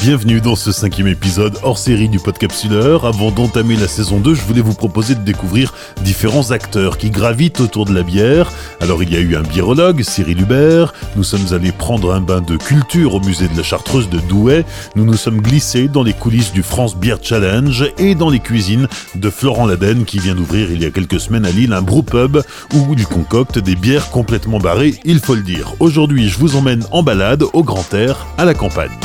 Bienvenue dans ce 5e épisode hors série du Podcapsuleur. Avant d'entamer la saison 2, je voulais vous proposer de découvrir différents acteurs qui gravitent autour de la bière. Alors il y a eu un biérologue, Cyril Hubert, nous sommes allés prendre un bain de culture au musée de la Chartreuse de Douai, nous nous sommes glissés dans les coulisses du France Beer Challenge et dans les cuisines de Florent Laden qui vient d'ouvrir il y a quelques semaines à Lille un brewpub où il concocte des bières complètement barrées, il faut le dire. Aujourd'hui, je vous emmène en balade au grand air, à la campagne.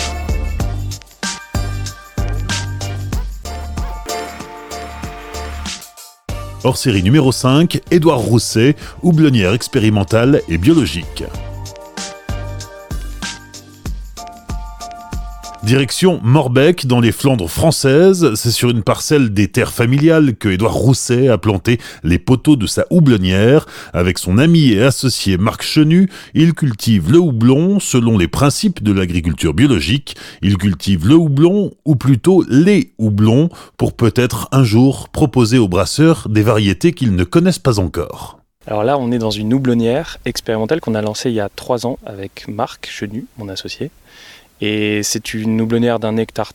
Hors série numéro 5, Édouard Rousset, houblonnière expérimentale et biologique. Direction Morbecque, dans les Flandres françaises, c'est sur une parcelle des terres familiales que Édouard Rousset a planté les poteaux de sa houblonnière. Avec son ami et associé Marc Chenu, il cultive le houblon selon les principes de l'agriculture biologique. Il cultive le houblon, ou plutôt les houblons, pour peut-être un jour proposer aux brasseurs des variétés qu'ils ne connaissent pas encore. Alors là, on est dans une houblonnière expérimentale qu'on a lancée il y a 3 ans avec Marc Chenu, mon associé. Et c'est une houblonnière d'1,3 hectare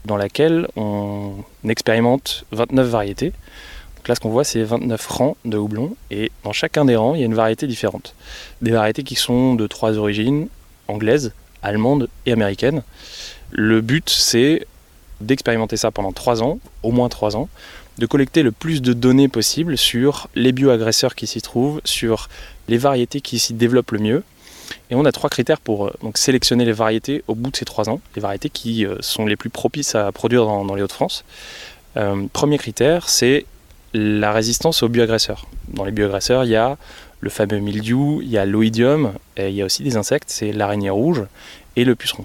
dans laquelle on expérimente 29 variétés. Donc là, ce qu'on voit, c'est 29 rangs de houblon. Et dans chacun des rangs, il y a une variété différente. Des variétés qui sont de 3 origines, anglaises, allemandes et américaines. Le but, c'est d'expérimenter ça pendant 3 ans, au moins 3 ans, de collecter le plus de données possible sur les bioagresseurs qui s'y trouvent, sur les variétés qui s'y développent le mieux. Et on a 3 critères pour donc sélectionner les variétés au bout de ces 3 ans, les variétés qui sont les plus propices à produire dans les Hauts-de-France. Premier critère, c'est la résistance aux bioagresseurs. Dans les bioagresseurs, il y a le fameux mildiou, il y a l'oïdium, et il y a aussi des insectes, c'est l'araignée rouge et le puceron.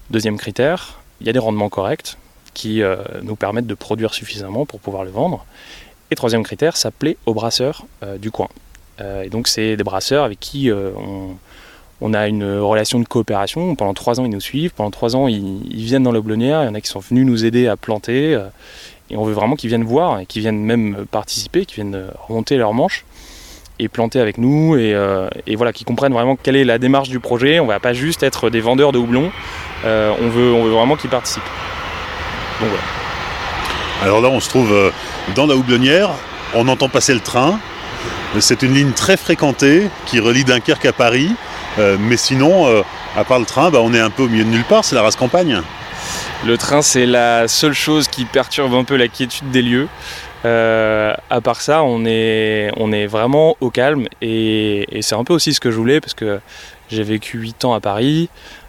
Deuxième critère, il y a des rendements corrects qui nous permettent de produire suffisamment pour pouvoir le vendre. Et troisième critère, ça plaît aux brasseurs du coin. Et donc c'est des brasseurs avec qui on a une relation de coopération. Pendant 3 ans, ils nous suivent. Pendant 3 ans, ils viennent dans la houblonnière. Il y en a qui sont venus nous aider à planter. Et on veut vraiment qu'ils viennent voir et qu'ils viennent même participer, qu'ils viennent remonter leurs manches et planter avec nous. Et voilà, qu'ils comprennent vraiment quelle est la démarche du projet. On ne va pas juste être des vendeurs de houblon. On veut vraiment qu'ils participent. Donc voilà. Alors là, on se trouve dans la houblonnière. On entend passer le train. C'est une ligne très fréquentée qui relie Dunkerque à Paris. Mais sinon, à part le train, on est un peu au milieu de nulle part, c'est la rase campagne. Le train, c'est la seule chose qui perturbe un peu la quiétude des lieux. À part ça, on est vraiment au calme et c'est un peu aussi ce que je voulais parce que j'ai vécu 8 ans à Paris.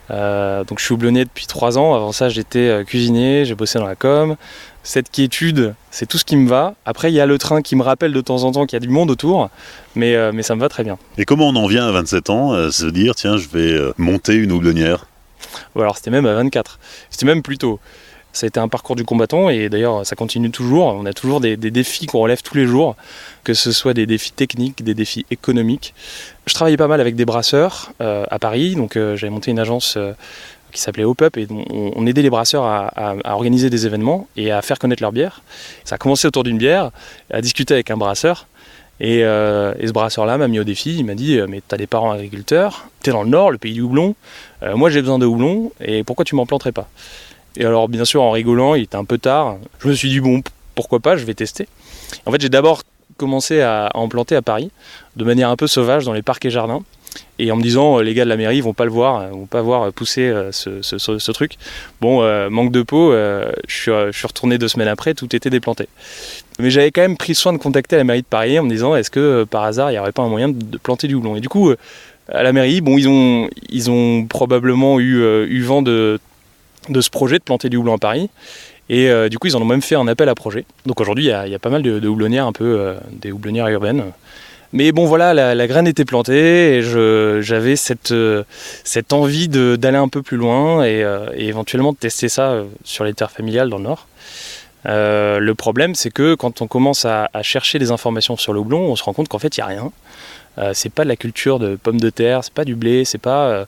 Donc je suis houblonnier depuis 3 ans. Avant ça, j'étais cuisinier, j'ai bossé dans la com. Cette quiétude, c'est tout ce qui me va. Après, il y a le train qui me rappelle de temps en temps qu'il y a du monde autour, mais ça me va très bien. Et comment on en vient à 27 ans à se dire, tiens, je vais monter une houblonnière ? Alors c'était même à 24, c'était même plus tôt. Ça a été un parcours du combattant et d'ailleurs ça continue toujours. On a toujours des défis qu'on relève tous les jours, que ce soit des défis techniques, des défis économiques. Je travaillais pas mal avec des brasseurs à Paris, donc j'avais monté une agence qui s'appelait Hop-Up et on aidait les brasseurs à organiser des événements et à faire connaître leur bière. Ça a commencé autour d'une bière, à discuter avec un brasseur et ce brasseur-là m'a mis au défi, il m'a dit mais t'as des parents agriculteurs, t'es dans le Nord, le pays du houblon, moi j'ai besoin de houblon et pourquoi tu m'en planterais pas ? Et alors bien sûr en rigolant, il était un peu tard, je me suis dit bon pourquoi pas, je vais tester. En fait j'ai d'abord commencé à en planter à Paris de manière un peu sauvage dans les parcs et jardins. Et en me disant, les gars de la mairie vont pas le voir, vont pas voir pousser ce truc. Bon, manque de peau, je suis retourné 2 semaines après, tout était déplanté. Mais j'avais quand même pris soin de contacter la mairie de Paris en me disant, est-ce que par hasard il n'y aurait pas un moyen de planter du houblon ? Et du coup, à la mairie, bon, ils ont probablement eu vent de ce projet de planter du houblon à Paris. Et du coup, ils en ont même fait un appel à projet. Donc aujourd'hui, il y a pas mal de houblonnières, un peu des houblonnières urbaines. Mais bon voilà, la graine était plantée et j'avais cette envie d'aller un peu plus loin et éventuellement de tester ça sur les terres familiales dans le Nord. Le problème, c'est que quand on commence à chercher des informations sur le houblon, on se rend compte qu'en fait, il n'y a rien. C'est pas de la culture de pommes de terre, c'est pas du blé, c'est pas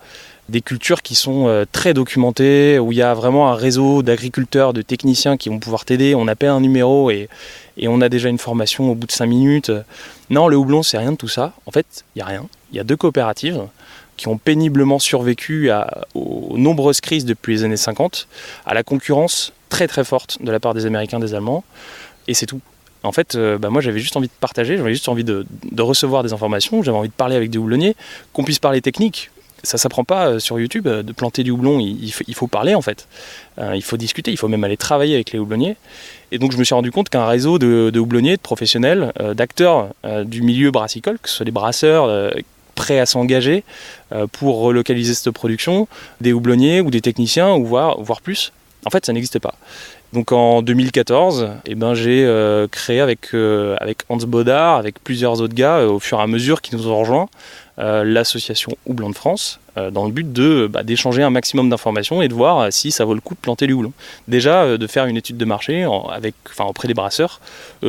des cultures qui sont très documentées, où il y a vraiment un réseau d'agriculteurs, de techniciens qui vont pouvoir t'aider. On appelle un numéro et on a déjà une formation au bout de 5 minutes. Non, le houblon, c'est rien de tout ça. En fait, il n'y a rien. Il y a 2 coopératives qui ont péniblement survécu aux nombreuses crises depuis les années 50, à la concurrence très très forte de la part des Américains, des Allemands, et c'est tout. En fait, moi j'avais juste envie de partager, j'avais juste envie de recevoir des informations, j'avais envie de parler avec des houblonniers, qu'on puisse parler technique. Ça s'apprend pas sur YouTube de planter du houblon, il faut parler en fait. Il faut discuter, il faut même aller travailler avec les houblonniers. Et donc je me suis rendu compte qu'un réseau de houblonniers, de professionnels, d'acteurs du milieu brassicole, que ce soit des brasseurs prêts à s'engager pour relocaliser cette production, des houblonniers ou des techniciens, ou voire plus, en fait ça n'existait pas. Donc en 2014, j'ai créé avec Hans Baudard, avec plusieurs autres gars, au fur et à mesure qui nous ont rejoints, l'association Houblon de France, dans le but d'échanger un maximum d'informations et de voir si ça vaut le coup de planter du houblon. Déjà, de faire une étude de marché auprès des brasseurs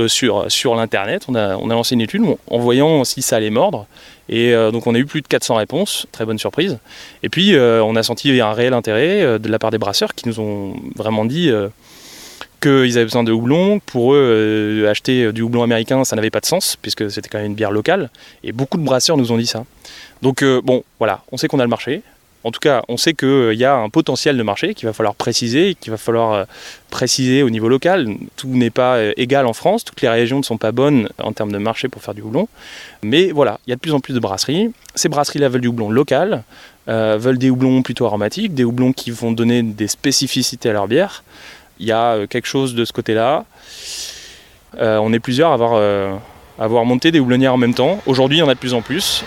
sur l'internet. On a lancé une étude en voyant si ça allait mordre. Et donc on a eu plus de 400 réponses, très bonne surprise. Et puis on a senti un réel intérêt de la part des brasseurs qui nous ont vraiment dit qu'ils avaient besoin de houblon. Pour eux, acheter du houblon américain, ça n'avait pas de sens, puisque c'était quand même une bière locale. Et beaucoup de brasseurs nous ont dit ça. Donc voilà, on sait qu'on a le marché. En tout cas, on sait qu'il y a un potentiel de marché qu'il va falloir préciser, au niveau local. Tout n'est pas égal en France, toutes les régions ne sont pas bonnes en termes de marché pour faire du houblon. Mais voilà, il y a de plus en plus de brasseries. Ces brasseries-là veulent du houblon local, veulent des houblons plutôt aromatiques, des houblons qui vont donner des spécificités à leur bière. Il y a quelque chose de ce côté-là. On est plusieurs à avoir monté des houblonnières en même temps. Aujourd'hui, il y en a de plus en plus.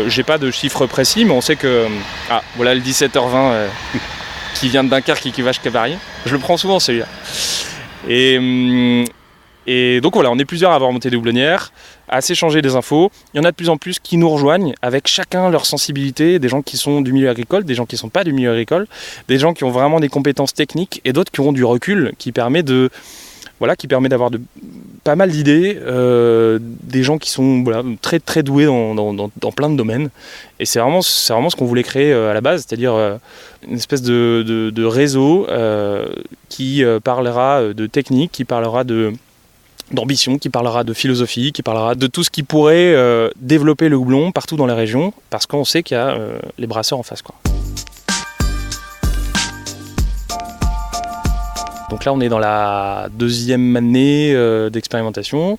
J'ai pas de chiffres précis, mais on sait que... Ah, voilà le 17h20 qui vient de Dunkerque et qui va jusqu'à Paris. Je le prends souvent, celui-là. Et donc voilà, on est plusieurs à avoir monté des houblonnières, à s'échanger des infos. Il y en a de plus en plus qui nous rejoignent avec chacun leur sensibilité, des gens qui sont du milieu agricole, des gens qui ne sont pas du milieu agricole, des gens qui ont vraiment des compétences techniques et d'autres qui ont du recul qui permet d'avoir pas mal d'idées, des gens qui sont très très doués dans plein de domaines. Et c'est vraiment ce qu'on voulait créer à la base, c'est-à-dire une espèce de réseau qui parlera de technique, qui parlera d'ambition, qui parlera de philosophie, qui parlera de tout ce qui pourrait développer le houblon partout dans les régions, parce qu'on sait qu'il y a les brasseurs en face, quoi. Donc là, on est dans la deuxième année d'expérimentation.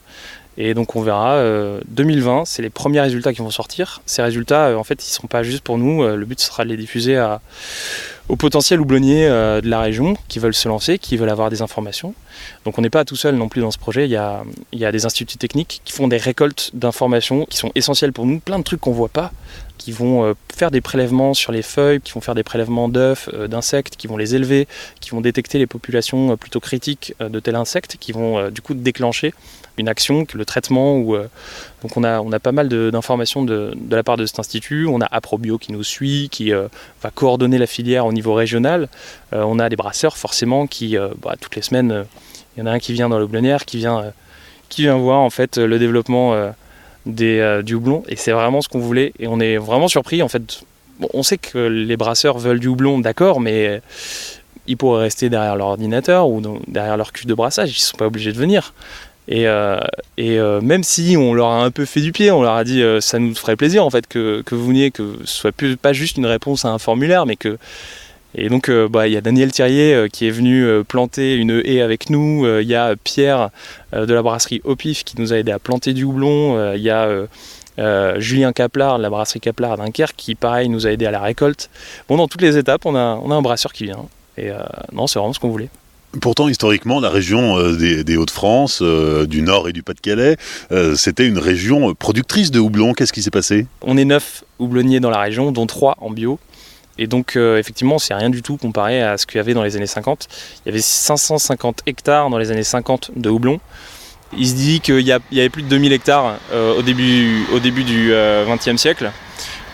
Et donc on verra, 2020, c'est les premiers résultats qui vont sortir. Ces résultats, en fait, ils ne seront pas juste pour nous. Le but sera de les diffuser aux potentiels houblonniers de la région qui veulent se lancer, qui veulent avoir des informations. Donc on n'est pas tout seul non plus dans ce projet. Il y a des instituts techniques qui font des récoltes d'informations qui sont essentielles pour nous. Plein de trucs qu'on ne voit pas, qui vont faire des prélèvements sur les feuilles, qui vont faire des prélèvements d'œufs, d'insectes, qui vont les élever, qui vont détecter les populations plutôt critiques de tel insecte, qui vont du coup déclencher une action, le traitement. Donc on a pas mal d'informations de la part de cet institut. On a Aprobio qui nous suit, qui va coordonner la filière au niveau régional. On a des brasseurs forcément qui, toutes les semaines, il y en a un qui vient dans le houblonnière, qui vient voir en fait le développement du houblon, et c'est vraiment ce qu'on voulait, et on est vraiment surpris en fait. On sait que les brasseurs veulent du houblon, d'accord, mais ils pourraient rester derrière leur ordinateur ou derrière leur cuve de brassage, ils ne sont pas obligés de venir. Et même si on leur a un peu fait du pied, on leur a dit ça nous ferait plaisir en fait que vous veniez, que ce soit pas juste une réponse à un formulaire, mais que... Et donc il y a Daniel Thirier qui est venu planter une haie avec nous, il y a Pierre de la brasserie Au Pif qui nous a aidé à planter du houblon, il y a Julien Caplard de la brasserie Caplard à Dunkerque qui pareil nous a aidé à la récolte. Bon, dans toutes les étapes on a un brasseur qui vient, et non, c'est vraiment ce qu'on voulait. Pourtant, historiquement, la région des Hauts-de-France, du Nord et du Pas-de-Calais, c'était une région productrice de houblon. Qu'est-ce qui s'est passé ? On est 9 houblonniers dans la région, dont 3 en bio. Et donc, effectivement, c'est rien du tout comparé à ce qu'il y avait dans les années 50. Il y avait 550 hectares dans les années 50 de houblon. Il se dit qu'il y avait plus de 2000 hectares au début du XXe siècle.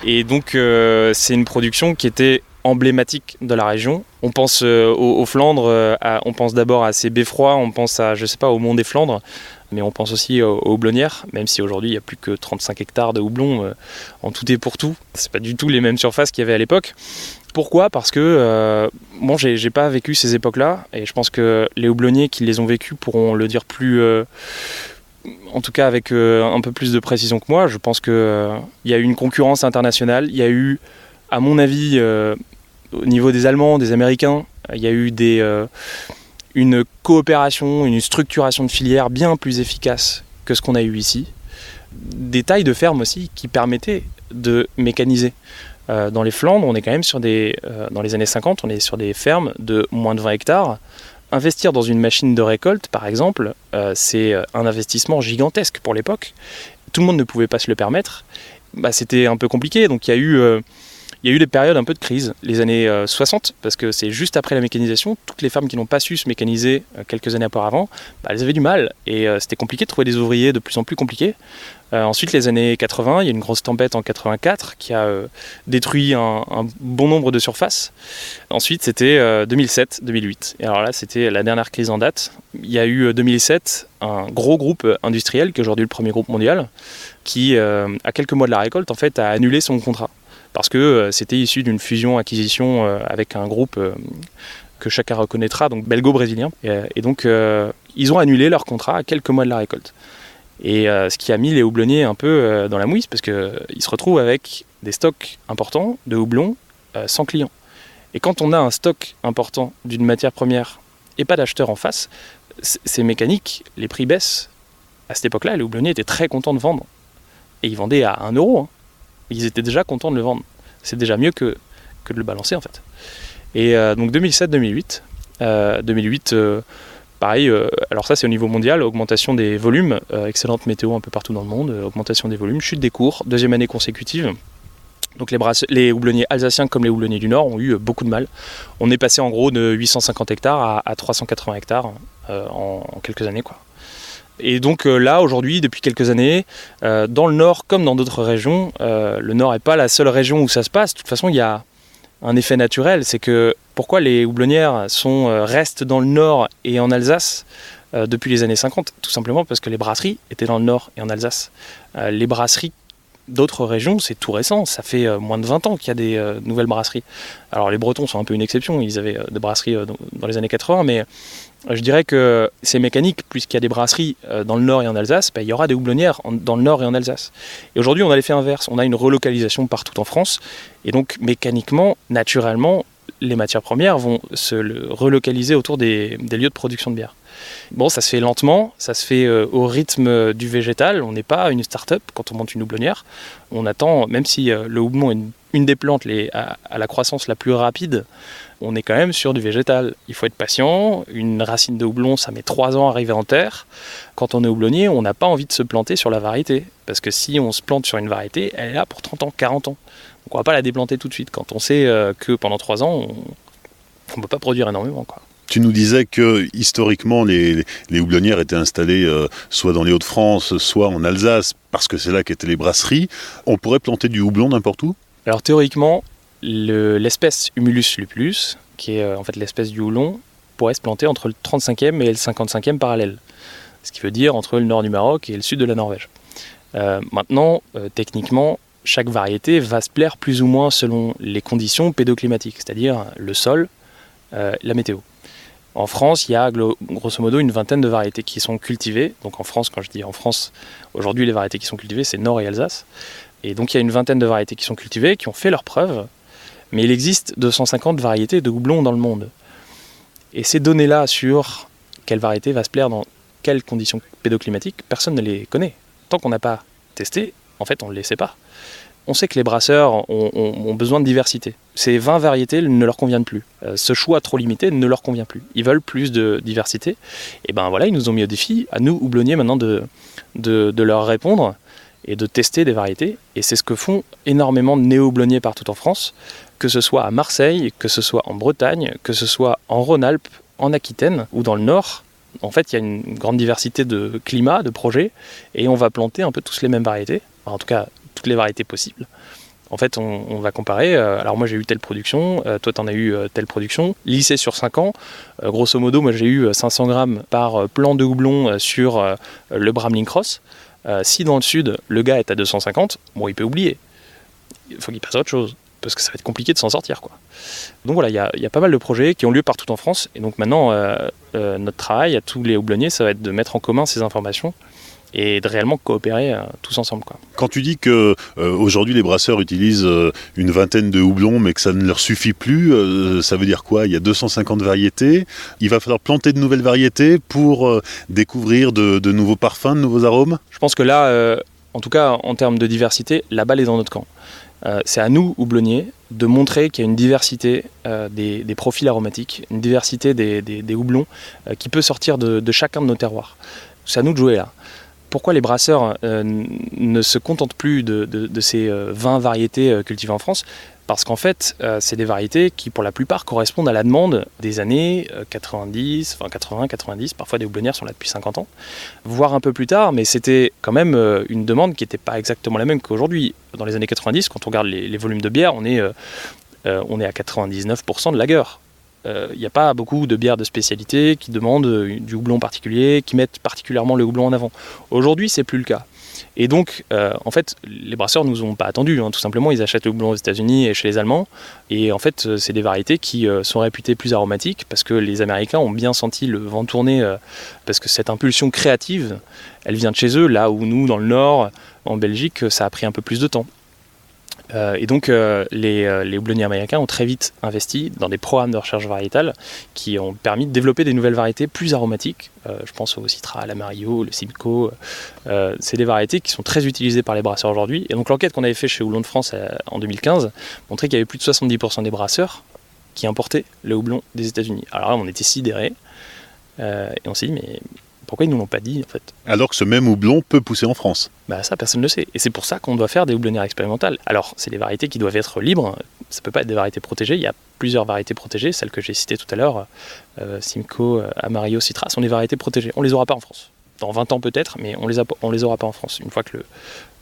Et donc, c'est une production qui était emblématique de la région. On pense aux Flandres, on pense d'abord à ces beffrois, on pense au Mont des Flandres, mais on pense aussi aux houblonnières, même si aujourd'hui il n'y a plus que 35 hectares de houblon en tout et pour tout. C'est pas du tout les mêmes surfaces qu'il y avait à l'époque. Pourquoi ? Parce que j'ai pas vécu ces époques-là, et je pense que les houblonniers qui les ont vécues pourront le dire plus... en tout cas avec un peu plus de précision que moi. Je pense qu'il y a eu une concurrence internationale, il y a eu À mon avis, au niveau des Allemands, des Américains, il y a eu une coopération, une structuration de filière bien plus efficace que ce qu'on a eu ici. Des tailles de fermes aussi qui permettaient de mécaniser. Dans les Flandres, on est quand même dans les années 50, on est sur des fermes de moins de 20 hectares. Investir dans une machine de récolte, par exemple, c'est un investissement gigantesque pour l'époque. Tout le monde ne pouvait pas se le permettre. C'était un peu compliqué, donc il y a eu des périodes un peu de crise, les années 60, parce que c'est juste après la mécanisation. Toutes les fermes qui n'ont pas su se mécaniser quelques années auparavant, elles avaient du mal, et c'était compliqué de trouver des ouvriers, de plus en plus compliqué. Ensuite, les années 80, il y a une grosse tempête en 84 qui a détruit un bon nombre de surfaces. Ensuite, c'était 2007-2008. Et alors là, c'était la dernière crise en date. Il y a eu 2007 un gros groupe industriel, qui est aujourd'hui le premier groupe mondial, qui, à quelques mois de la récolte, en fait, a annulé son contrat. Parce que c'était issu d'une fusion-acquisition avec un groupe que chacun reconnaîtra, donc belgo-brésilien. Et donc, ils ont annulé leur contrat à quelques mois de la récolte. Et ce qui a mis les houblonniers un peu dans la mouise, parce qu'ils se retrouvent avec des stocks importants de houblon sans clients. Et quand on a un stock important d'une matière première et pas d'acheteur en face, c'est mécanique, les prix baissent. À cette époque-là, les houblonniers étaient très contents de vendre. Et ils vendaient à 1 euro. Hein. Ils étaient déjà contents de le vendre. C'est déjà mieux que de le balancer en fait. Et donc 2007-2008. 2008, pareil, alors ça c'est au niveau mondial, augmentation des volumes, excellente météo un peu partout dans le monde, augmentation des volumes, chute des cours, deuxième année consécutive. Donc les houblonniers alsaciens comme les houblonniers du Nord ont eu beaucoup de mal. On est passé en gros de 850 hectares à 380 hectares en quelques années, quoi. Et donc là, aujourd'hui, depuis quelques années, dans le Nord comme dans d'autres régions, le Nord n'est pas la seule région où ça se passe. De toute façon, il y a un effet naturel, c'est que pourquoi les houblonnières restent dans le Nord et en Alsace depuis les années 50 ? Tout simplement parce que les brasseries étaient dans le Nord et en Alsace. Les brasseries d'autres régions, c'est tout récent, ça fait moins de 20 ans qu'il y a des nouvelles brasseries. Alors les Bretons sont un peu une exception, ils avaient des brasseries dans les années 80, mais je dirais que c'est mécanique, puisqu'il y a des brasseries dans le Nord et en Alsace, il y aura des houblonnières dans le Nord et en Alsace. Et aujourd'hui, on a l'effet inverse, on a une relocalisation partout en France, et donc mécaniquement, naturellement, les matières premières vont se relocaliser autour des lieux de production de bière. Bon, ça se fait lentement, ça se fait au rythme du végétal, on n'est pas une start-up quand on monte une houblonnière. On attend, même si le houblon est une des plantes à la croissance la plus rapide, on est quand même sur du végétal. Il faut être patient, une racine de houblon, ça met 3 ans à arriver en terre. Quand on est houblonnier, on n'a pas envie de se planter sur la variété, parce que si on se plante sur une variété, elle est là pour 30 ans, 40 ans. Donc on ne va pas la déplanter tout de suite, quand on sait que pendant 3 ans, on ne peut pas produire énormément, quoi. Tu nous disais que historiquement les houblonnières étaient installées soit dans les Hauts-de-France, soit en Alsace, parce que c'est là qu'étaient les brasseries. On pourrait planter du houblon n'importe où ? Alors théoriquement, l'espèce Humulus lupulus, qui est en fait l'espèce du houblon, pourrait se planter entre le 35e et le 55e parallèle. Ce qui veut dire entre le nord du Maroc et le sud de la Norvège. Maintenant, techniquement, chaque variété va se plaire plus ou moins selon les conditions pédoclimatiques, c'est-à-dire le sol, la météo. En France, il y a grosso modo une vingtaine de variétés qui sont cultivées. Donc en France, quand je dis en France, aujourd'hui les variétés qui sont cultivées, c'est Nord et Alsace. Et donc il y a une vingtaine de variétés qui sont cultivées, qui ont fait leurs preuves. Mais il existe 250 variétés de houblon dans le monde. Et ces données-là sur quelle variété va se plaire dans quelles conditions pédoclimatiques, personne ne les connaît. Tant qu'on n'a pas testé, en fait on ne le sait pas. On sait que les brasseurs ont besoin de diversité. Ces 20 variétés ne leur conviennent plus. Ce choix trop limité ne leur convient plus. Ils veulent plus de diversité. Et ben voilà, ils nous ont mis au défi, à nous, houblonniers, maintenant de leur répondre et de tester des variétés. Et c'est ce que font énormément de néo-houblonniers partout en France, que ce soit à Marseille, que ce soit en Bretagne, que ce soit en Rhône-Alpes, en Aquitaine ou dans le Nord. En fait, il y a une grande diversité de climats, de projets, et on va planter un peu tous les mêmes variétés. Enfin, en tout cas, toutes les variétés possibles. En fait, on va comparer. Alors moi, j'ai eu telle production, toi, t'en as eu telle production. Lissé sur 5 ans, grosso modo, moi, j'ai eu 500 grammes par plant de houblon sur le Bramling Cross. Si dans le sud, le gars est à 250, bon, il peut oublier. Il faut qu'il passe à autre chose, parce que ça va être compliqué de s'en sortir, quoi. Donc voilà, il y a pas mal de projets qui ont lieu partout en France. Et donc maintenant, notre travail à tous les houblonniers, ça va être de mettre en commun ces informations et de réellement coopérer tous ensemble, quoi. Quand tu dis que aujourd'hui les brasseurs utilisent une vingtaine de houblons mais que ça ne leur suffit plus, ça veut dire quoi? Il y a 250 variétés, il va falloir planter de nouvelles variétés pour découvrir de nouveaux parfums, de nouveaux arômes? Je pense que là, en tout cas en termes de diversité, la balle est dans notre camp. C'est à nous, houblonniers, de montrer qu'il y a une diversité des profils aromatiques, une diversité des houblons qui peut sortir de chacun de nos terroirs. C'est à nous de jouer là. Pourquoi les brasseurs ne se contentent plus de ces 20 variétés cultivées en France? Parce qu'en fait, c'est des variétés qui, pour la plupart, correspondent à la demande des années 90, enfin 80, 90, parfois des houblonnières sont là depuis 50 ans, voire un peu plus tard, mais c'était quand même une demande qui n'était pas exactement la même qu'aujourd'hui. Dans les années 90, quand on regarde les volumes de bière, on est à 99% de lager. Il n'y a pas beaucoup de bières de spécialité qui demandent du houblon particulier, qui mettent particulièrement le houblon en avant. Aujourd'hui, c'est plus le cas. Et donc, en fait, les brasseurs ne nous ont pas attendus, tout simplement. Ils achètent le houblon aux États-Unis et chez les Allemands. Et en fait, c'est des variétés qui sont réputées plus aromatiques parce que les Américains ont bien senti le vent tourner, parce que cette impulsion créative, elle vient de chez eux, là où nous, dans le Nord, en Belgique, ça a pris un peu plus de temps. Et donc les houblonniers américains ont très vite investi dans des programmes de recherche variétale qui ont permis de développer des nouvelles variétés plus aromatiques. Je pense au Citra, à l'Amarillo, le Simcoe. C'est des variétés qui sont très utilisées par les brasseurs aujourd'hui. Et donc l'enquête qu'on avait fait chez Houblon de France en 2015 montrait qu'il y avait plus de 70% des brasseurs qui importaient le houblon des États-Unis. Alors là, on était sidérés et on s'est dit mais pourquoi ils ne nous l'ont pas dit en fait? Alors que ce même houblon peut pousser en France. Ça, personne ne le sait. Et c'est pour ça qu'on doit faire des houblonnières expérimentales. Alors, c'est des variétés qui doivent être libres. Ça ne peut pas être des variétés protégées. Il y a plusieurs variétés protégées. Celles que j'ai citées tout à l'heure, Simcoe, Amarillo, Citra, sont des variétés protégées. On ne les aura pas en France. Dans 20 ans peut-être, mais on les aura pas en France. Une fois que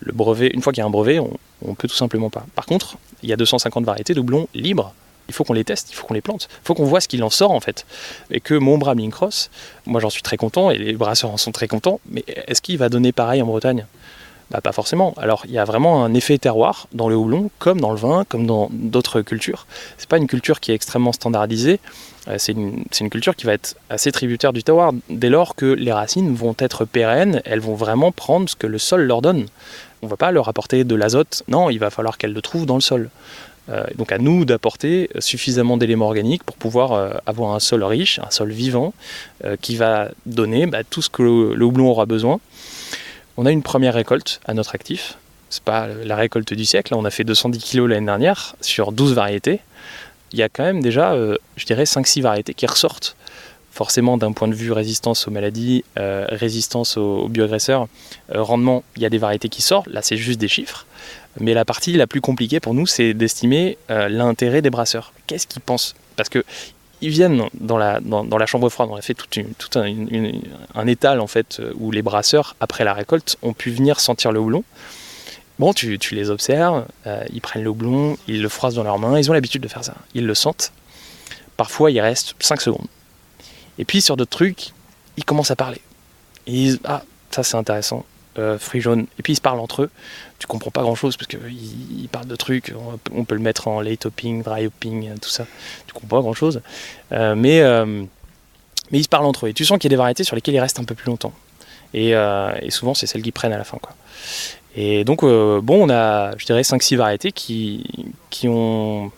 une fois qu'il y a un brevet, on peut tout simplement pas. Par contre, il y a 250 variétés de houblons libres. Il faut qu'on les teste, il faut qu'on les plante, il faut qu'on voit ce qu'il en sort en fait. Et que mon Bramling Cross, moi j'en suis très content et les brasseurs en sont très contents, mais est-ce qu'il va donner pareil en Bretagne? Pas forcément. Alors il y a vraiment un effet terroir dans le houblon, comme dans le vin, comme dans d'autres cultures. C'est pas une culture qui est extrêmement standardisée, c'est une culture qui va être assez tributaire du terroir, dès lors que les racines vont être pérennes, elles vont vraiment prendre ce que le sol leur donne. On ne va pas leur apporter de l'azote, non, il va falloir qu'elles le trouvent dans le sol. Donc à nous d'apporter suffisamment d'éléments organiques pour pouvoir avoir un sol riche, un sol vivant, qui va donner tout ce que le houblon aura besoin. On a une première récolte à notre actif, c'est pas la récolte du siècle, on a fait 210 kg l'année dernière sur 12 variétés. Il y a quand même déjà, je dirais, 5-6 variétés qui ressortent. Forcément, d'un point de vue résistance aux maladies, résistance aux bioagresseurs, rendement, il y a des variétés qui sortent, là c'est juste des chiffres. Mais la partie la plus compliquée pour nous, c'est d'estimer l'intérêt des brasseurs. Qu'est-ce qu'ils pensent? Parce qu'ils viennent dans la chambre froide, on a fait tout un étal en fait, où les brasseurs, après la récolte, ont pu venir sentir le houblon. Bon, tu les observes, ils prennent le houblon, ils le froissent dans leurs mains, ils ont l'habitude de faire ça, ils le sentent. Parfois, il reste 5 secondes. Et puis, sur d'autres trucs, ils commencent à parler. Ils disent « Ah, ça c'est intéressant. Fruits jaunes ». Et puis, ils se parlent entre eux. Tu comprends pas grand-chose parce qu'ils parlent de trucs. On peut le mettre en late hopping, dry hopping, tout ça. Tu comprends pas grand-chose. Mais ils se parlent entre eux. Et tu sens qu'il y a des variétés sur lesquelles ils restent un peu plus longtemps. Et souvent, c'est celles qui prennent à la fin, quoi. Et donc, on a, je dirais, 5-6 variétés qui ont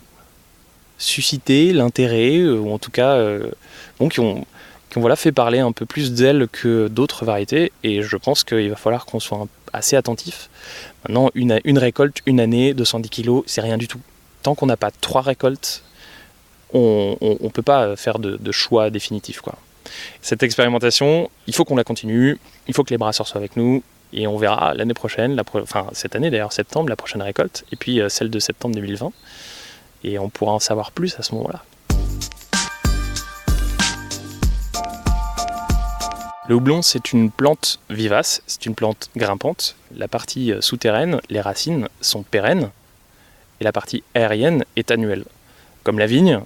suscité l'intérêt, ou en tout cas, qui ont fait parler un peu plus d'elles que d'autres variétés. Et je pense qu'il va falloir qu'on soit assez attentif. Maintenant, une récolte, une année, 210 kg, c'est rien du tout. Tant qu'on n'a pas 3 récoltes, on ne peut pas faire de choix définitif, quoi. Cette expérimentation, il faut qu'on la continue, il faut que les brasseurs soient avec nous, et on verra l'année prochaine, cette année d'ailleurs, septembre, la prochaine récolte, et puis celle de septembre 2020, et on pourra en savoir plus à ce moment-là. Le houblon, c'est une plante vivace, c'est une plante grimpante. La partie souterraine, les racines, sont pérennes, et la partie aérienne est annuelle. Comme la vigne,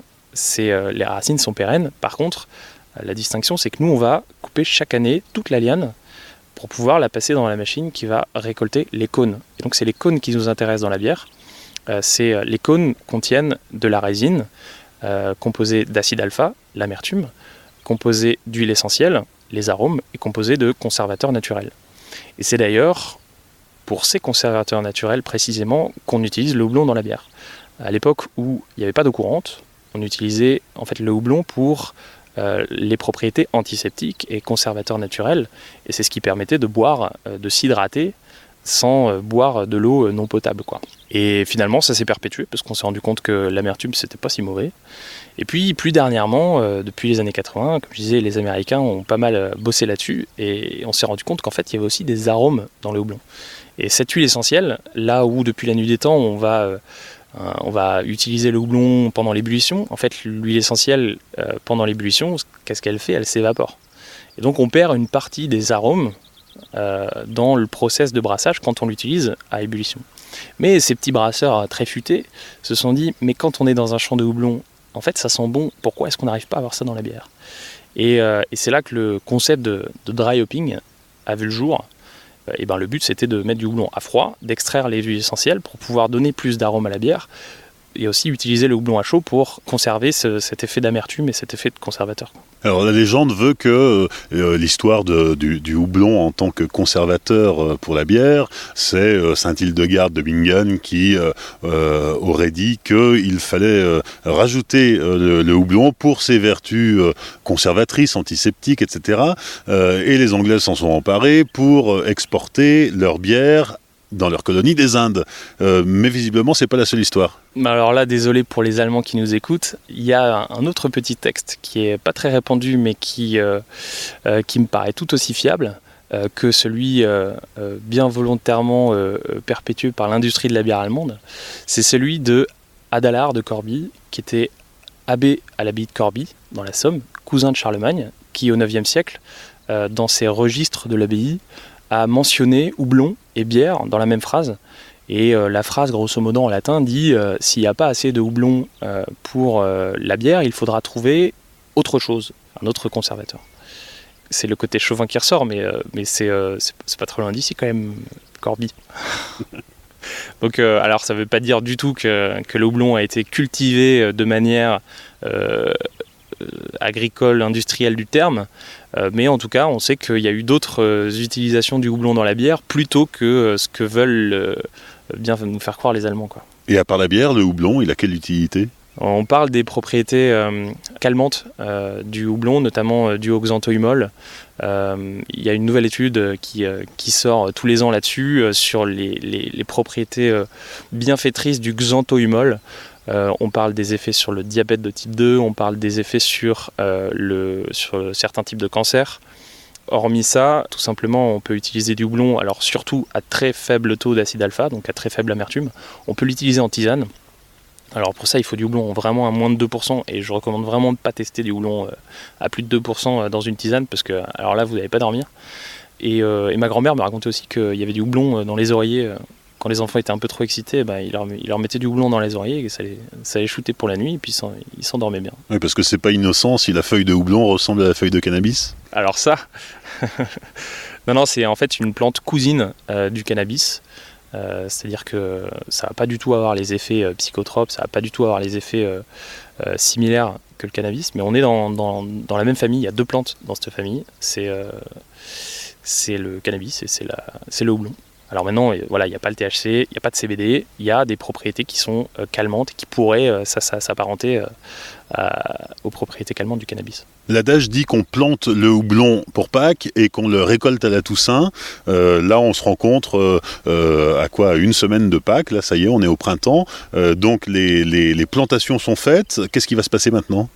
les racines sont pérennes. Par contre, la distinction, c'est que nous, on va couper chaque année toute la liane pour pouvoir la passer dans la machine qui va récolter les cônes. Et donc, c'est les cônes qui nous intéressent dans la bière. Les cônes contiennent de la résine composée d'acide alpha, l'amertume, composée d'huile essentielle, les arômes, et composée de conservateurs naturels. Et c'est d'ailleurs pour ces conservateurs naturels précisément qu'on utilise le houblon dans la bière. À l'époque où il n'y avait pas d'eau courante, on utilisait en fait le houblon pour les propriétés antiseptiques et conservateurs naturels, et c'est ce qui permettait de boire, de s'hydrater sans boire de l'eau non potable, quoi. Et finalement ça s'est perpétué parce qu'on s'est rendu compte que l'amertume c'était pas si mauvais. Et puis plus dernièrement, depuis les années 80, comme je disais, les Américains ont pas mal bossé là-dessus et on s'est rendu compte qu'en fait il y avait aussi des arômes dans le houblon. Et cette huile essentielle, là où depuis la nuit des temps on va utiliser le houblon pendant l'ébullition, en fait l'huile essentielle pendant l'ébullition, qu'est-ce qu'elle fait? Elle s'évapore. Et donc on perd une partie des arômes dans le process de brassage quand on l'utilise à ébullition. Mais ces petits brasseurs très futés se sont dit, mais quand on est dans un champ de houblon, en fait ça sent bon, pourquoi est-ce qu'on n'arrive pas à avoir ça dans la bière? Et c'est là que le concept de dry hopping a vu le jour. Et ben, le but c'était de mettre du houblon à froid, d'extraire les huiles essentielles pour pouvoir donner plus d'arôme à la bière, et aussi utiliser le houblon à chaud pour conserver cet effet d'amertume et cet effet de conservateur. Alors la légende veut que l'histoire du houblon en tant que conservateur pour la bière, c'est saint Hildegarde de Bingen qui aurait dit qu'il fallait rajouter le houblon pour ses vertus conservatrices, antiseptiques, etc. Et les Anglais s'en sont emparés pour exporter leur bière dans leur colonie des Indes. Mais visiblement, c'est pas la seule histoire. Alors là, désolé pour les Allemands qui nous écoutent, il y a un autre petit texte qui est pas très répandu, mais qui me paraît tout aussi fiable que celui bien volontairement perpétué par l'industrie de la bière allemande. C'est celui de Adalard de Corbie, qui était abbé à l'abbaye de Corbie, dans la Somme, cousin de Charlemagne, qui au IXe siècle, dans ses registres de l'abbaye, a mentionné houblon et bière dans la même phrase. Et la phrase, grosso modo en latin, dit s'il n'y a pas assez de houblon pour la bière, il faudra trouver autre chose, un autre conservateur. C'est le côté chauvin qui ressort, mais c'est pas trop loin d'ici quand même, Corbie. Donc, alors ça ne veut pas dire du tout que le houblon a été cultivé de manière agricole, industrielle du terme, mais en tout cas on sait qu'il y a eu d'autres utilisations du houblon dans la bière plutôt que ce que veulent bien nous faire croire les Allemands, quoi. Et à part la bière, le houblon, il a quelle utilité? On parle des propriétés calmantes du houblon, notamment du xanthoïmol. Il y a une nouvelle étude qui sort tous les ans là-dessus, sur les propriétés bienfaitrices du xanthoïmol. On parle des effets sur le diabète de type 2, on parle des effets sur certains types de cancers. Hormis ça, tout simplement, on peut utiliser du houblon, alors surtout à très faible taux d'acide alpha, donc à très faible amertume. On peut l'utiliser en tisane. Alors pour ça, il faut du houblon vraiment à moins de 2%, et je recommande vraiment de ne pas tester du houblon à plus de 2% dans une tisane, parce que alors là, vous n'allez pas dormir. Et ma grand-mère me racontait aussi qu'il y avait du houblon dans les oreillers. Quand les enfants étaient un peu trop excités, il leur mettait du houblon dans les oreillers et ça les shootait pour la nuit, et puis ils s'endormaient bien. Oui, parce que c'est pas innocent si la feuille de houblon ressemble à la feuille de cannabis. Alors ça, non, c'est en fait une plante cousine du cannabis. C'est-à-dire que ça va pas du tout avoir les effets psychotropes, ça va pas du tout avoir les effets similaires que le cannabis, mais on est dans la même famille. Il y a deux plantes dans cette famille, c'est le cannabis et c'est le houblon. Alors maintenant, voilà, il n'y a pas le THC, il n'y a pas de CBD, il y a des propriétés qui sont calmantes et qui pourraient s'apparenter aux propriétés calmantes du cannabis. L'adage dit qu'on plante le houblon pour Pâques et qu'on le récolte à la Toussaint. Là, on se rencontre à une semaine de Pâques. Là, ça y est, on est au printemps. Donc les plantations sont faites. Qu'est-ce qui va se passer maintenant ?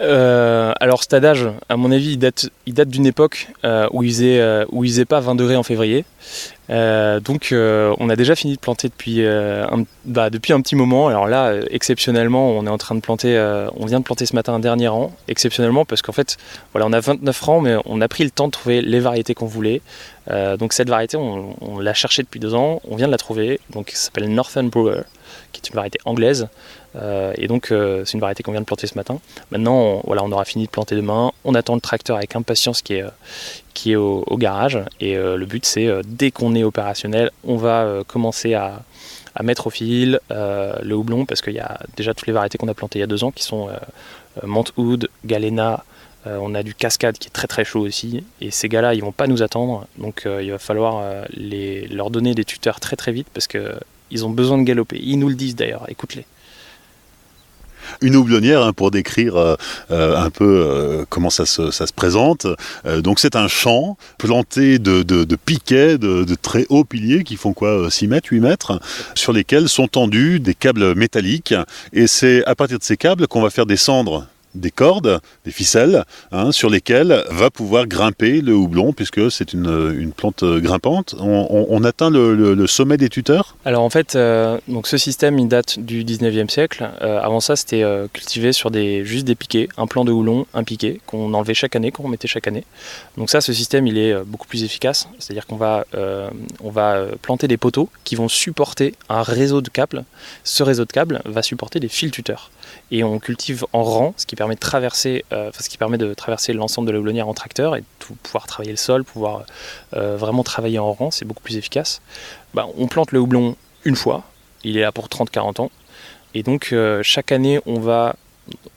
Alors cet adage, à mon avis, il date d'une époque où il faisait pas 20 degrés en février. Donc on a déjà fini de planter depuis un petit moment. Alors là, exceptionnellement, on vient de planter ce matin un dernier rang, exceptionnellement parce qu'en fait, voilà, on a 29 rangs, mais on a pris le temps de trouver les variétés qu'on voulait. Donc cette variété, on l'a cherchée depuis 2 ans, on vient de la trouver. Donc ça s'appelle Northern Brewer, qui est une variété anglaise. Et donc c'est une variété qu'on vient de planter ce matin. Maintenant, on aura fini de planter demain. On attend le tracteur avec impatience qui est au garage. Et le but, c'est dès qu'on est opérationnel, on va commencer à mettre au fil le houblon, parce qu'il y a déjà toutes les variétés qu'on a plantées il y a 2 ans qui sont Monthood, Galena, On a du cascade qui est très très chaud aussi. Et ces gars-là, ils vont pas nous attendre. Donc il va falloir leur donner des tuteurs très très vite parce qu'ils ont besoin de galoper. Ils nous le disent d'ailleurs, écoute-les. Une houblonnière, pour décrire un peu comment ça se présente. Donc c'est un champ planté de piquets, de très hauts piliers qui font 6 mètres, 8 mètres, sur lesquels sont tendus des câbles métalliques. Et c'est à partir de ces câbles qu'on va faire descendre des cordes, des ficelles, sur lesquelles va pouvoir grimper le houblon, puisque c'est une plante grimpante. On atteint le sommet des tuteurs. Alors en fait, donc ce système il date du 19e siècle. Avant ça, c'était cultivé sur juste des piquets, un plant de houblon, un piquet, qu'on enlevait chaque année, qu'on remettait chaque année. Donc ça, ce système, il est beaucoup plus efficace. C'est-à-dire qu'on va planter des poteaux qui vont supporter un réseau de câbles. Ce réseau de câbles va supporter des fils tuteurs. Et on cultive en rang, ce qui permet de traverser l'ensemble de la houblonnière en tracteur et de pouvoir travailler le sol, pouvoir vraiment travailler en rang, c'est beaucoup plus efficace. On plante le houblon une fois, il est là pour 30-40 ans. Et donc chaque année, on va,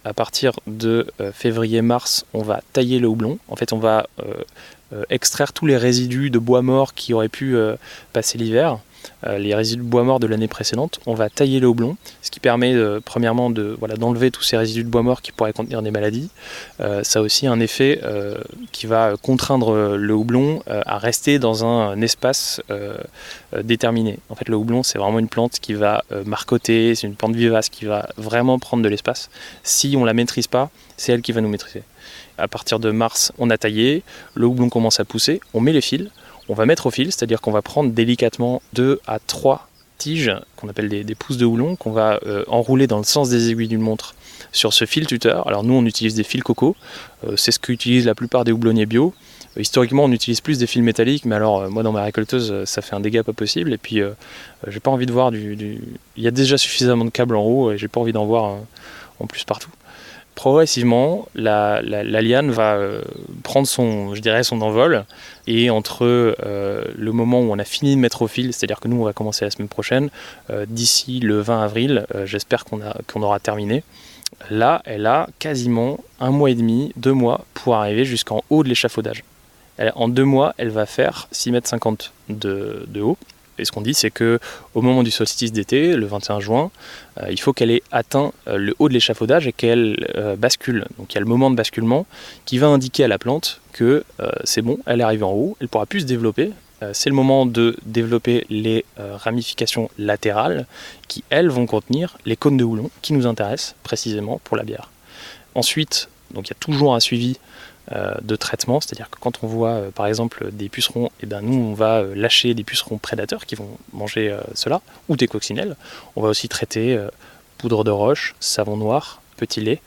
à partir de février-mars, on va tailler le houblon. En fait, on va extraire tous les résidus de bois mort qui auraient pu passer l'hiver. Les résidus de bois mort de l'année précédente, on va tailler le houblon, ce qui permet premièrement d'enlever tous ces résidus de bois mort qui pourraient contenir des maladies. Ça a aussi un effet qui va contraindre le houblon à rester dans un espace déterminé. En fait, le houblon, c'est vraiment une plante qui va marcoter, c'est une plante vivace qui va vraiment prendre de l'espace. Si on ne la maîtrise pas, c'est elle qui va nous maîtriser. À partir de mars, on a taillé, le houblon commence à pousser, on met les fils. On va mettre au fil, c'est-à-dire qu'on va prendre délicatement 2 à 3 tiges, qu'on appelle des pousses de houblon, qu'on va enrouler dans le sens des aiguilles d'une montre sur ce fil tuteur. Alors nous, on utilise des fils coco, c'est ce qu'utilisent la plupart des houblonniers bio. Historiquement, on utilise plus des fils métalliques, mais alors moi, dans ma récolteuse, ça fait un dégât pas possible. Et puis, j'ai pas envie de voir Il y a déjà suffisamment de câbles en haut, et j'ai pas envie d'en voir en plus partout. Progressivement, la liane va prendre son envol, et entre le moment où on a fini de mettre au fil, c'est-à-dire que nous on va commencer la semaine prochaine, d'ici le 20 avril, j'espère qu'on aura terminé. Là, elle a quasiment 1 mois et demi, 2 mois pour arriver jusqu'en haut de l'échafaudage. En 2 mois, elle va faire 6,50 m de haut. Et ce qu'on dit, c'est qu'au moment du solstice d'été, le 21 juin, il faut qu'elle ait atteint le haut de l'échafaudage et qu'elle bascule. Donc il y a le moment de basculement qui va indiquer à la plante que c'est bon, elle est arrivée en haut, elle ne pourra plus se développer. C'est le moment de développer les ramifications latérales qui, elles, vont contenir les cônes de houblon qui nous intéressent précisément pour la bière. Ensuite, donc il y a toujours un suivi de traitement, c'est-à-dire que quand on voit par exemple des pucerons, nous on va lâcher des pucerons prédateurs qui vont manger cela, ou des coccinelles. On va aussi traiter poudre de roche, savon noir, petit lait,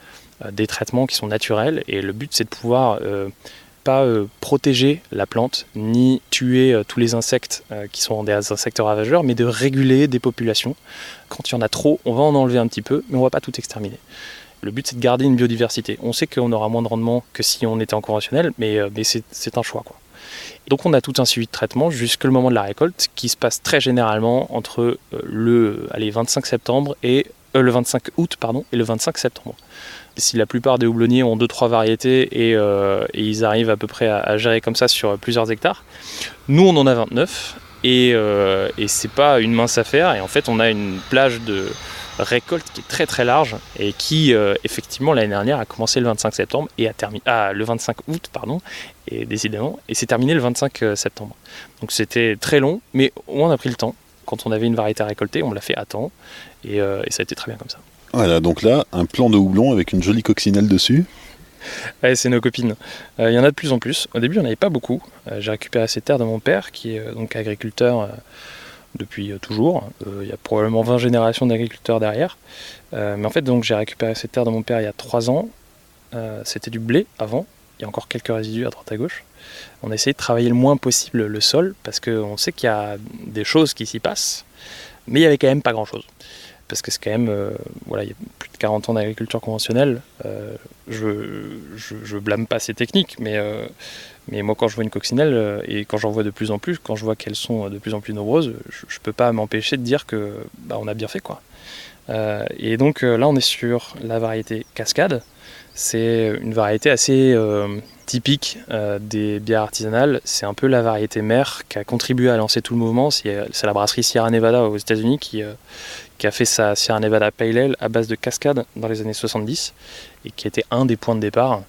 des traitements qui sont naturels, et le but c'est de pouvoir pas protéger la plante, ni tuer tous les insectes qui sont des insectes ravageurs, mais de réguler des populations. Quand il y en a trop, on va en enlever un petit peu, mais on va pas tout exterminer. Le but, c'est de garder une biodiversité. On sait qu'on aura moins de rendement que si on était en conventionnel, mais c'est un choix, quoi. Donc on a tout un suivi de traitement jusqu'au moment de la récolte qui se passe très généralement entre le 25 septembre et le 25 août et le 25 septembre. Si la plupart des houblonniers ont 2-3 variétés et ils arrivent à peu près à gérer comme ça sur plusieurs hectares, nous on en a 29 et c'est pas une mince affaire. Et en fait on a une plage de récolte qui est très très large et qui effectivement l'année dernière a commencé le 25 septembre et a terminé le 25 août et décidément, et c'est terminé le 25 septembre. Donc c'était très long, mais au moins on a pris le temps. Quand on avait une variété à récolter, on l'a fait à temps et ça a été très bien comme ça. Voilà, donc là, un plant de houblon avec une jolie coccinelle dessus. Ouais, c'est nos copines. Il y en a de plus en plus. Au début, il n'y en avait pas beaucoup. J'ai récupéré ces terres de mon père, qui est donc agriculteur depuis toujours. Il y a probablement 20 générations d'agriculteurs derrière. Mais en fait, donc, j'ai récupéré ces terres de mon père il y a 3 ans. C'était du blé avant. Il y a encore quelques résidus à droite à gauche. On a essayé de travailler le moins possible le sol, parce qu'on sait qu'il y a des choses qui s'y passent, mais il n'y avait quand même pas grand-chose. Parce que c'est quand même, il y a plus de 40 ans d'agriculture conventionnelle. Je blâme pas ces techniques, mais moi quand je vois une coccinelle, et quand j'en vois de plus en plus, quand je vois qu'elles sont de plus en plus nombreuses, je peux pas m'empêcher de dire que on a bien fait, quoi. Et donc là on est sur la variété Cascade. C'est une variété assez typique des bières artisanales. C'est un peu la variété mère qui a contribué à lancer tout le mouvement. C'est la brasserie Sierra Nevada aux États-Unis qui a fait sa Sierra Nevada Pale Ale à base de Cascade dans les années 70 et qui était un des points de départ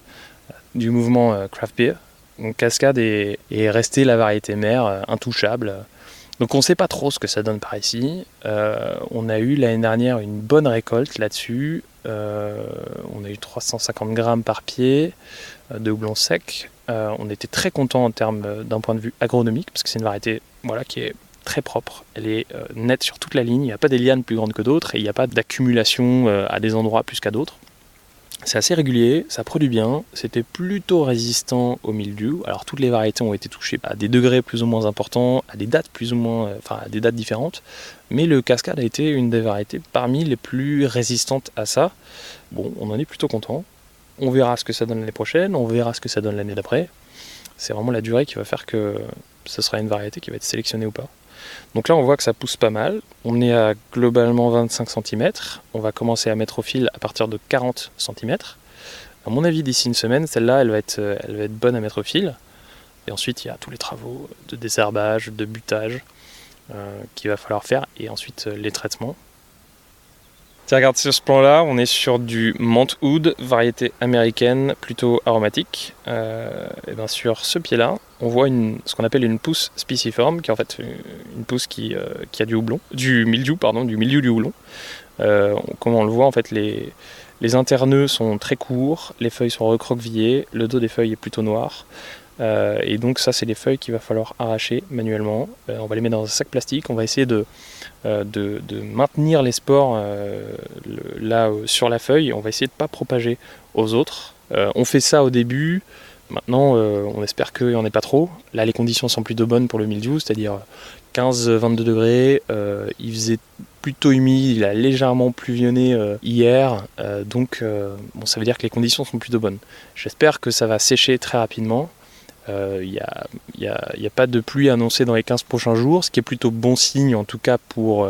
du mouvement craft beer. Donc Cascade est restée la variété mère intouchable. Donc on ne sait pas trop ce que ça donne par ici. On a eu l'année dernière une bonne récolte là-dessus. On a eu 350 grammes par pied de houblon sec. On était très content en termes d'un point de vue agronomique parce que c'est une variété qui est très propre. Elle est nette sur toute la ligne. Il n'y a pas des lianes plus grandes que d'autres et il n'y a pas d'accumulation à des endroits plus qu'à d'autres. C'est assez régulier, ça produit bien, c'était plutôt résistant au mildiou. Alors toutes les variétés ont été touchées à des degrés plus ou moins importants, à des dates à des dates différentes, mais le Cascade a été une des variétés parmi les plus résistantes à ça. Bon, on en est plutôt content. On verra ce que ça donne l'année prochaine, on verra ce que ça donne l'année d'après. C'est vraiment la durée qui va faire que ce sera une variété qui va être sélectionnée ou pas. Donc là on voit que ça pousse pas mal, on est à globalement 25 cm, on va commencer à mettre au fil à partir de 40 cm. À mon avis d'ici une semaine, celle-là elle va être bonne à mettre au fil. Et ensuite il y a tous les travaux de désherbage, de butage qu'il va falloir faire et ensuite les traitements. Tiens, regarde sur ce plan-là, on est sur du Montwood, variété américaine, plutôt aromatique. Et bien sur ce pied-là, on voit ce qu'on appelle une pousse spiciforme, qui est en fait une pousse qui a du houblon, du mildiou du houblon. Comme on le voit, en fait, les interneux sont très courts, les feuilles sont recroquevillées, le dos des feuilles est plutôt noir. Et donc ça, c'est les feuilles qu'il va falloir arracher manuellement. On va les mettre dans un sac plastique, on va essayer de maintenir les spores là sur la feuille. On va essayer de ne pas propager aux autres. On fait ça au début. Maintenant, on espère qu'il n'y en ait pas trop. Là, les conditions sont plutôt bonnes pour le mildiou, c'est-à-dire 15-22 degrés. Il faisait plutôt humide, il a légèrement pluvionné hier. Donc, ça veut dire que les conditions sont plutôt bonnes. J'espère que ça va sécher très rapidement. Il n'y a pas de pluie annoncée dans les 15 prochains jours, ce qui est plutôt bon signe en tout cas pour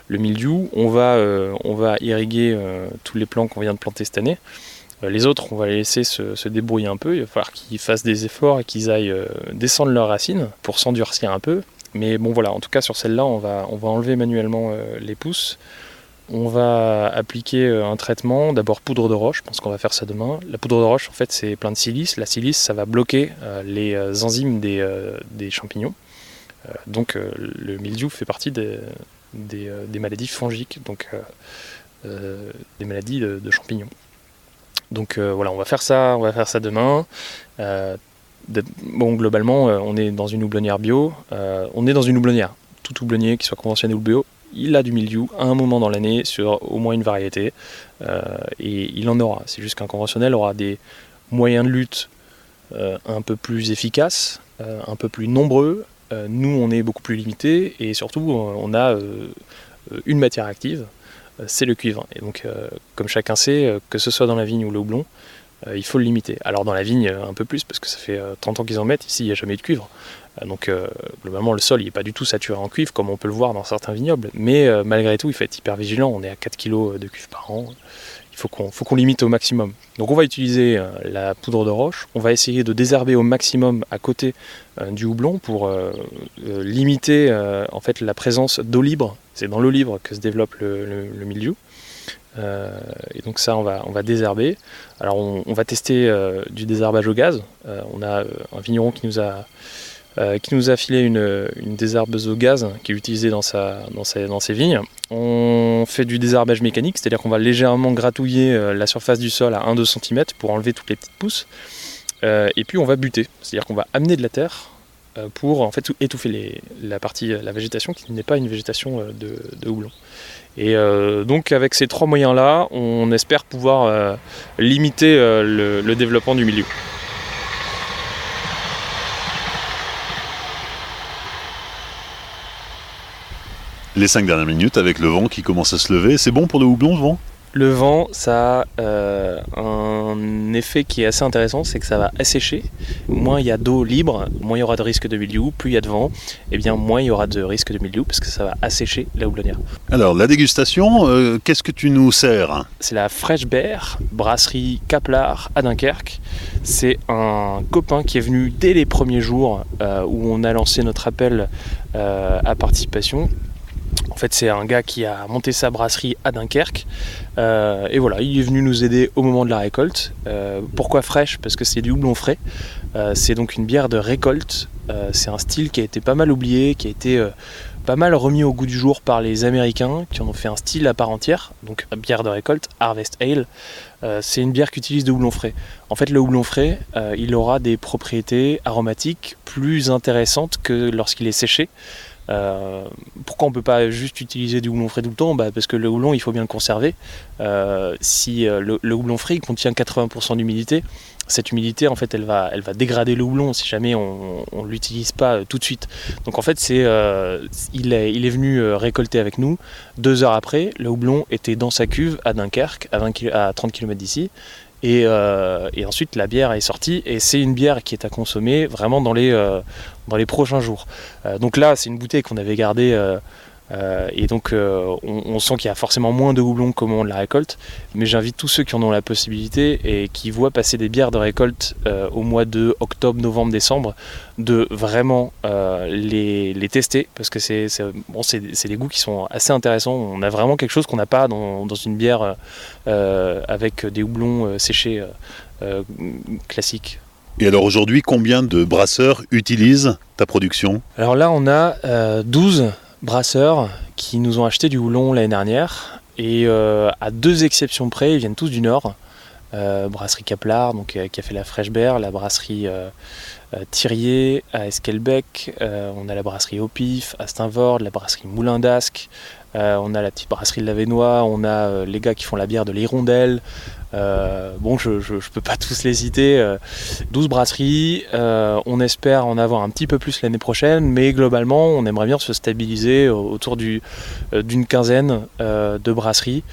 le mildiou. On va irriguer tous les plants qu'on vient de planter cette année. Les autres, on va les laisser se débrouiller un peu. Il va falloir qu'ils fassent des efforts et qu'ils aillent descendre leurs racines pour s'endurcir un peu. Mais bon voilà, en tout cas sur celle-là, on va enlever manuellement les pousses. On va appliquer un traitement, d'abord poudre de roche, je pense qu'on va faire ça demain. La poudre de roche, en fait, c'est plein de silice. La silice, ça va bloquer les enzymes des champignons. Donc le mildiou fait partie des maladies fongiques, donc des maladies de champignons. Donc voilà, on va faire ça demain. Globalement, on est dans une houblonnière bio. On est dans une houblonnière. Tout houblonnier, qui soit conventionnel ou bio, il a du mildiou à un moment dans l'année sur au moins une variété et il en aura. C'est juste qu'un conventionnel aura des moyens de lutte un peu plus efficaces, un peu plus nombreux. Nous, on est beaucoup plus limités et surtout, on a une matière active, c'est le cuivre. Et donc, comme chacun sait, que ce soit dans la vigne ou le houblon, il faut le limiter. Alors dans la vigne, un peu plus, parce que ça fait 30 ans qu'ils en mettent. Ici, il n'y a jamais eu de cuivre. Donc globalement, le sol n'est pas du tout saturé en cuivre, comme on peut le voir dans certains vignobles. Mais malgré tout, il faut être hyper vigilant. On est à 4 kg de cuivre par an. Il faut qu'on limite au maximum. Donc on va utiliser la poudre de roche. On va essayer de désherber au maximum à côté du houblon pour limiter en fait, la présence d'eau libre. C'est dans l'eau libre que se développe le mildiou. Et donc ça on va désherber. Alors on va tester du désherbage au gaz. On a un vigneron qui nous a filé une désherbeuse au gaz qui est utilisée dans ses vignes. On fait du désherbage mécanique, c'est-à-dire qu'on va légèrement gratouiller la surface du sol à 1-2 cm pour enlever toutes les petites pousses. Et puis on va buter, c'est-à-dire qu'on va amener de la terre pour en fait étouffer la végétation qui n'est pas une végétation de houblon. Et donc avec ces trois moyens-là, on espère pouvoir limiter le développement du mildiou. Les 5 dernières minutes avec le vent qui commence à se lever, c'est bon pour le houblon, le vent ? Le vent, ça a un un effet qui est assez intéressant, c'est que ça va assécher. Moins il y a d'eau libre, moins il y aura de risque de mildiou. Plus il y a de vent, et bien moins il y aura de risque de mildiou parce que ça va assécher la houblonnière. Alors, la dégustation, qu'est-ce que tu nous sers ? C'est la Fresh Bear, brasserie Kaplar à Dunkerque. C'est un copain qui est venu dès les premiers jours où on a lancé notre appel à participation. En fait, c'est un gars qui a monté sa brasserie à Dunkerque. Et voilà, il est venu nous aider au moment de la récolte. Pourquoi fraîche ? Parce que c'est du houblon frais. C'est donc une bière de récolte. C'est un style qui a été pas mal oublié, qui a été pas mal remis au goût du jour par les Américains, qui en ont fait un style à part entière. Donc, bière de récolte, Harvest Ale. C'est une bière qui utilise de houblon frais. En fait, le houblon frais, il aura des propriétés aromatiques plus intéressantes que lorsqu'il est séché. Pourquoi on ne peut pas juste utiliser du houblon frais tout le temps ? Parce que le houblon, il faut bien le conserver. Si le houblon frais il contient 80% d'humidité, cette humidité en fait elle va dégrader le houblon si jamais on ne l'utilise pas tout de suite. Donc en fait il est venu récolter avec nous. 2 heures après, le houblon était dans sa cuve à Dunkerque, à 30 km d'ici. Et ensuite la bière est sortie et c'est une bière qui est à consommer vraiment dans les prochains jours. Donc là c'est une bouteille qu'on avait gardée et donc on sent qu'il y a forcément moins de houblon qu'au moment de la récolte, mais j'invite tous ceux qui en ont la possibilité et qui voient passer des bières de récolte au mois de octobre, novembre, décembre, de vraiment les tester parce que c'est des goûts qui sont assez intéressants. On a vraiment quelque chose qu'on n'a pas dans une bière avec des houblons séchés classiques. Et alors aujourd'hui, combien de brasseurs utilisent ta production ? Alors là on a 12 brasseurs qui nous ont acheté du houblon l'année dernière et à 2 exceptions près, ils viennent tous du Nord. Brasserie Kaplar, donc, qui a fait la Fresh Bear, la brasserie Thirier à Esquelbec, on a la brasserie Au Pif à Steinvord, la brasserie Moulin d'Ascq, on a la petite brasserie de Lavenois, on a les gars qui font la bière de l'Hirondelle. Je peux pas tous les citer. 12 brasseries, on espère en avoir un petit peu plus l'année prochaine, mais globalement on aimerait bien se stabiliser autour d'une quinzaine de brasseries.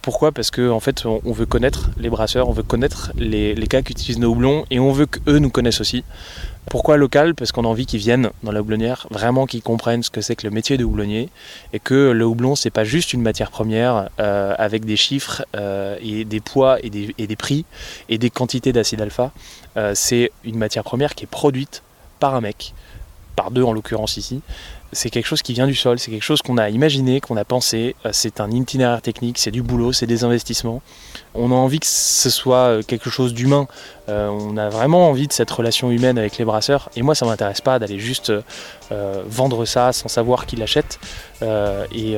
Pourquoi ? Parce que en fait on veut connaître les brasseurs, on veut connaître les gars qui utilisent nos houblons et on veut qu'eux nous connaissent aussi. Pourquoi local ? Parce qu'on a envie qu'ils viennent dans la houblonnière, vraiment qu'ils comprennent ce que c'est que le métier de houblonnier et que le houblon c'est pas juste une matière première avec des chiffres et des poids et des prix et des quantités d'acide alpha. C'est une matière première qui est produite par un mec, par 2 en l'occurrence ici. C'est quelque chose qui vient du sol, c'est quelque chose qu'on a imaginé, qu'on a pensé, c'est un itinéraire technique, c'est du boulot, c'est des investissements. On a envie que ce soit quelque chose d'humain, on a vraiment envie de cette relation humaine avec les brasseurs, et moi ça m'intéresse pas d'aller juste vendre ça sans savoir qui l'achète, je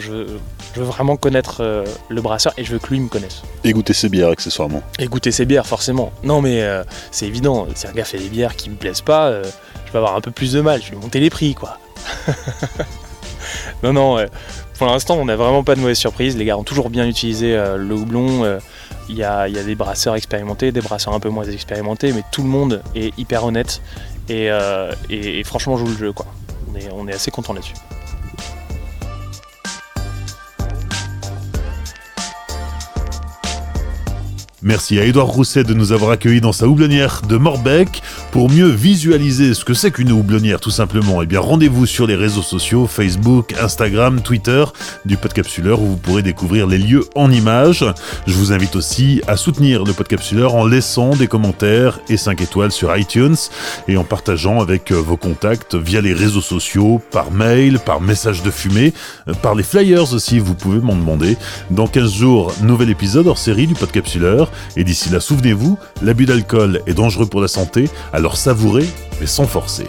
veux vraiment connaître le brasseur et je veux que lui me connaisse. Et goûter ses bières accessoirement. Et goûter ses bières forcément. Non mais c'est évident, si un gars fait des bières qui me plaisent pas, je vais avoir un peu plus de mal, je vais monter les prix quoi. Non, pour l'instant on n'a vraiment pas de mauvaise surprise, les gars ont toujours bien utilisé le houblon, il y a des brasseurs expérimentés, des brasseurs un peu moins expérimentés, mais tout le monde est hyper honnête et franchement joue le jeu quoi. On est assez content là-dessus. Merci à Édouard Rousset de nous avoir accueillis dans sa houblonnière de Morbecque. Pour mieux visualiser ce que c'est qu'une houblonnière tout simplement, rendez-vous sur les réseaux sociaux, Facebook, Instagram, Twitter du Podcapsuleur où vous pourrez découvrir les lieux en images. Je vous invite aussi à soutenir le Podcapsuleur en laissant des commentaires et 5 étoiles sur iTunes et en partageant avec vos contacts via les réseaux sociaux, par mail, par message de fumée, par les flyers aussi, vous pouvez m'en demander. Dans 15 jours, nouvel épisode hors série du Podcapsuleur. Et d'ici là, souvenez-vous, l'abus d'alcool est dangereux pour la santé, alors savourez, mais sans forcer.